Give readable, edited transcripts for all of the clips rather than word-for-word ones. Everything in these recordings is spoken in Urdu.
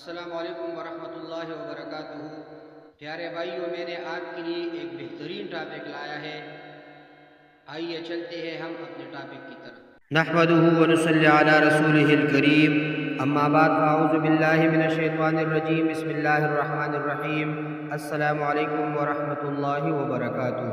السلام علیکم ورحمۃ اللہ وبرکاتہ۔ پیارے بھائیوں، میں نے آپ کے لیے ایک بہترین ٹاپک لایا ہے۔ آئیے چلتے ہیں ہم اپنے ٹاپک کی طرف۔ نحمده ونصلی علی رسولہ الکریم، اما بعد فاعوذ باللہ من الشیطان الرجیم، بسم اللہ الرحمن الرحیم۔ السلام علیکم ورحمۃ اللہ وبرکاتہ۔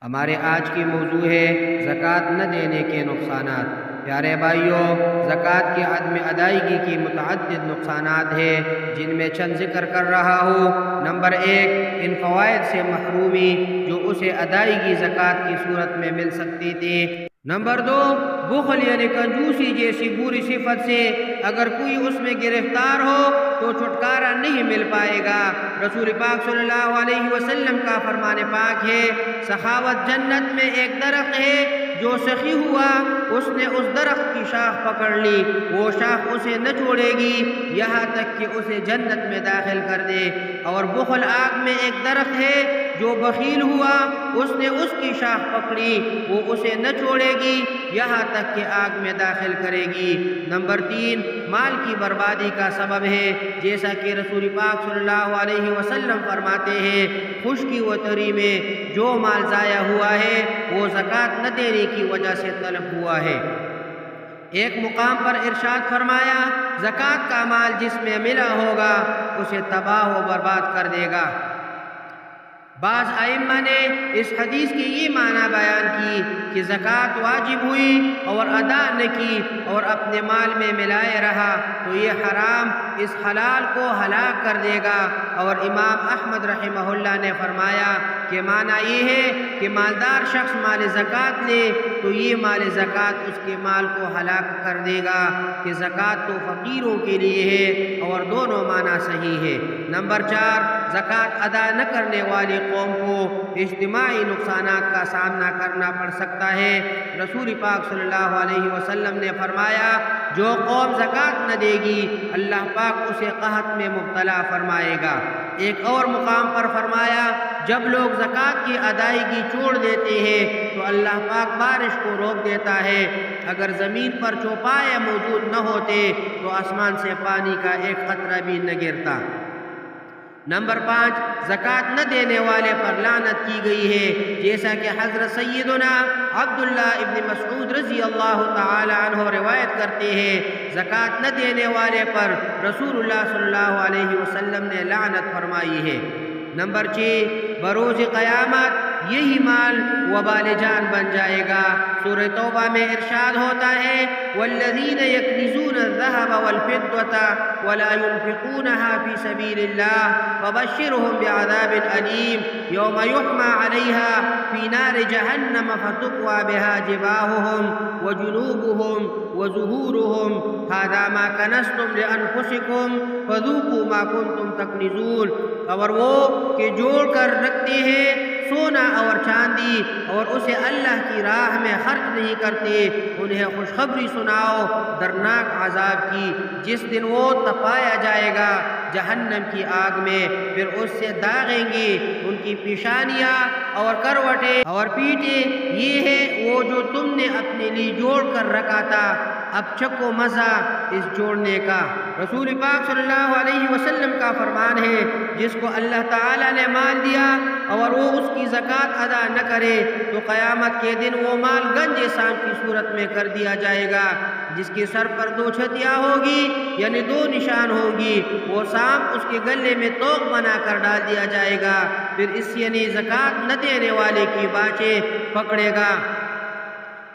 ہمارے آج کی موضوع ہے زکوٰۃ نہ دینے کے نقصانات۔ پیارے بھائیوں، زکوٰۃ کی عدم ادائیگی کی متعدد نقصانات ہیں، جن میں چند ذکر کر رہا ہوں۔ نمبر 1، ان فوائد سے محرومی جو اسے ادائیگی زکوٰۃ کی صورت میں مل سکتی تھی۔ نمبر 2، بخل یعنی کنجوسی جیسی بری صفت سے اگر کوئی اس میں گرفتار ہو تو چھٹکارا نہیں مل پائے گا۔ رسول پاک صلی اللہ علیہ وسلم کا فرمان پاک ہے، سخاوت جنت میں ایک درخت ہے، جو سخی ہوا اس نے اس درخت کی شاخ پکڑ لی، وہ شاخ اسے نہ چھوڑے گی یہاں تک کہ اسے جنت میں داخل کر دے۔ اور بخل آگ میں ایک درخت ہے، جو بخیل ہوا اس نے اس کی شاخ پکڑی، وہ اسے نہ چھوڑے گی یہاں تک کہ آگ میں داخل کرے گی۔ نمبر 3، مال کی بربادی کا سبب ہے، جیسا کہ رسول پاک صلی اللہ علیہ وسلم فرماتے ہیں، خشکی و تری میں جو مال ضائع ہوا ہے وہ زکوٰۃ نہ دینے کی وجہ سے طلب ہوا ہے۔ ایک مقام پر ارشاد فرمایا، زکوٰۃ کا مال جس میں ملا ہوگا اسے تباہ و برباد کر دے گا۔ بعض ائمہ نے اس حدیث کی یہ معنی بیان کی کہ زکوٰۃ واجب ہوئی اور ادا نہ کی اور اپنے مال میں ملائے رہا تو یہ حرام اس حلال کو ہلاک کر دے گا۔ اور امام احمد رحمہ اللہ نے فرمایا کہ معنی یہ ہے کہ مالدار شخص مال زکوٰۃ لے تو یہ مال زکوٰۃ اس کے مال کو ہلاک کر دے گا کہ زکوٰۃ تو فقیروں کے لیے ہے، اور دونوں معنی صحیح ہے۔ نمبر 4، زکوٰۃ ادا نہ کرنے والی قوم کو اجتماعی نقصانات کا سامنا کرنا پڑ سکتا ہے۔ رسول پاک صلی اللہ علیہ وسلم نے فرمایا، جو قوم زکوٰۃ نہ دے گی اللہ پاک اسے قحط میں مبتلا فرمائے گا۔ ایک اور مقام پر فرمایا، جب لوگ زکوٰۃ کی ادائیگی چھوڑ دیتے ہیں تو اللہ پاک بارش کو روک دیتا ہے۔ اگر زمین پر چوپائے موجود نہ ہوتے تو آسمان سے پانی کا ایک قطرہ بھی نہ گرتا۔ نمبر 5، زکوٰۃ نہ دینے والے پر لعنت کی گئی ہے، جیسا کہ حضرت سیدنا عبداللہ ابن مسعود رضی اللہ تعالی عنہ روایت کرتے ہیں، زکوٰۃ نہ دینے والے پر رسول اللہ صلی اللہ علیہ وسلم نے لعنت فرمائی ہے۔ نمبر 6، بروز قیامت یہی مال وبال جان بن جائے گا۔ سورہ توبہ میں ارشاد ہوتا ہے، والذین یکنزون الذھب والفضة ولا ينفقونها في سبيل الله فبشرهم بعذاب أليم يوم يحمى عليها في نار جهنم فتكوى بها جباههم وجنوبهم وظهورهم هذا ما كنزتم لأنفسكم فذوقوا ما كنتم تكنزون۔ اور وہ کہ جوڑ کر رکھتے ہیں سونا اور چاندی اور اسے اللہ کی راہ میں خرچ نہیں کرتے، انہیں خوشخبری سناؤ درناک عذاب کی، جس دن وہ تپایا جائے گا جہنم کی آگ میں، پھر اس سے داغیں گے ان کی پیشانیاں اور کروٹیں اور پیٹیں، یہ ہے وہ جو تم نے اپنے لیے جوڑ کر رکھا تھا، اب چکو مزہ اس جوڑنے کا۔ رسول پاک صلی اللہ علیہ وسلم کا فرمان ہے، جس کو اللہ تعالیٰ نے مال دیا اور وہ اس کی زکوٰۃ ادا نہ کرے تو قیامت کے دن وہ مال گنج سام کی صورت میں کر دیا جائے گا، جس کے سر پر 2 چھتیاں ہوگی یعنی 2 نشان ہوگی، وہ سام اس کے گلے میں توق بنا کر ڈال دیا جائے گا، پھر اس یعنی زکوٰۃ نہ دینے والے کی باچیں پکڑے گا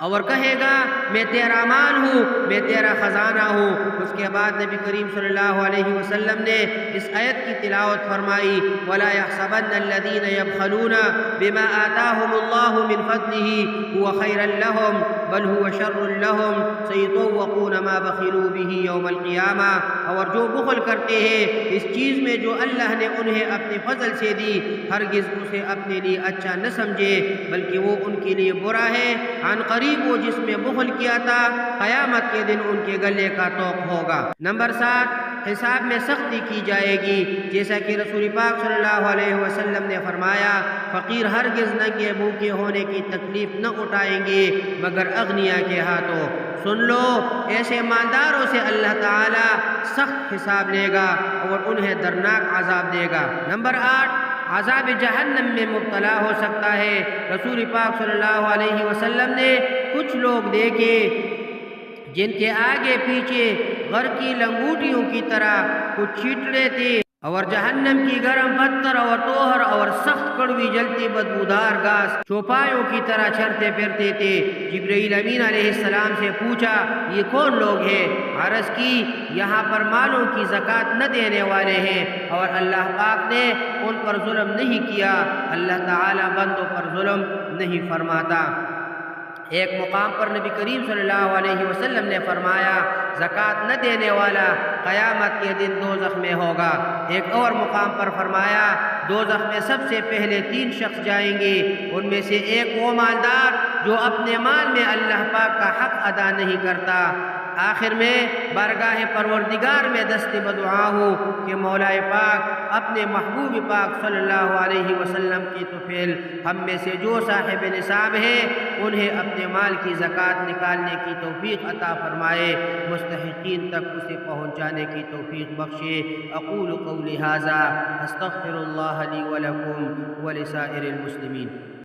اور کہے گا، میں تیرا مال ہوں، میں تیرا خزانہ ہوں۔ اس کے بعد نبی کریم صلی اللہ علیہ وسلم نے اس آیت کی تلاوت فرمائی، وَلَا يَحْسَبَنَّ الَّذِينَ يَبْخَلُونَ بِمَا آتَاهُمُ اللَّهُ مِنْ فَضْلِهِ هُوَ خَيْرًا لَهُمْ بَلْ هُوَ شَرٌّ لَهُمْ سَيُطَوَّقُونَ مَا بَخِلُوا بِهِ يَوْمَ الْقِيَامَةِ۔ اور جو بخل کرتے ہیں اس چیز میں جو اللہ نے انہیں اپنے فضل سے دی، ہرگز اسے اپنے لیے اچھا نہ سمجھے بلکہ وہ ان کے لیے برا ہے۔ عن قریب وہ جس میں بخل کیا تھا قیامت کے دن ان کے گلے کا توق ہوگا۔ نمبر 7، حساب میں سختی کی جائے گی، جیسا کہ رسول پاک صلی اللہ علیہ وسلم نے فرمایا، فقیر ہرگز ننگے بھوکے ہونے کی تکلیف نہ اٹھائیں گے مگر اغنیا کے ہاتھوں۔ سن لو ایسے مالداروں سے اللہ تعالیٰ سخت حساب لے گا اور انہیں دردناک عذاب دے گا۔ نمبر 8، عذاب جہنم میں مبتلا ہو سکتا ہے۔ رسول پاک صلی اللہ علیہ وسلم نے کچھ لوگ دیکھے جن کے آگے پیچھے غر کی لنگوٹیوں کی طرح کچھ چیٹڑے تھے اور جہنم کی گرم پتھر اور توہر اور سخت کڑوی جلتی بدبودار گاس چوپایوں کی طرح چرتے پھرتے تھے۔ جبرائیل امین علیہ السلام سے پوچھا یہ کون لوگ ہیں؟ عرض کی یہاں پر مالوں کی زکوٰۃ نہ دینے والے ہیں اور اللہ پاک نے ان پر ظلم نہیں کیا۔ اللہ تعالیٰ بندوں پر ظلم نہیں فرماتا۔ ایک مقام پر نبی کریم صلی اللہ علیہ وسلم نے فرمایا زکوٰۃ نہ دینے والا قیامت کے دن دوزخ میں ہوگا۔ ایک اور مقام پر فرمایا دوزخ میں سب سے پہلے 3 شخص جائیں گے، ان میں سے ایک وہ مالدار جو اپنے مال میں اللہ پاک کا حق ادا نہیں کرتا۔ آخر میں بارگاہ پروردگار میں دست بدعا ہو کہ مولا پاک اپنے محبوب پاک صلی اللہ علیہ وسلم کی طفیل ہم میں سے جو صاحب نصاب ہیں انہیں اپنے مال کی زکوٰۃ نکالنے کی توفیق عطا فرمائے، مستحقین تک اسے پہنچانے کی توفیق بخشے۔ اقول قولی ھذا استغفر اللہ لی ولکم ولسائر المسلمین۔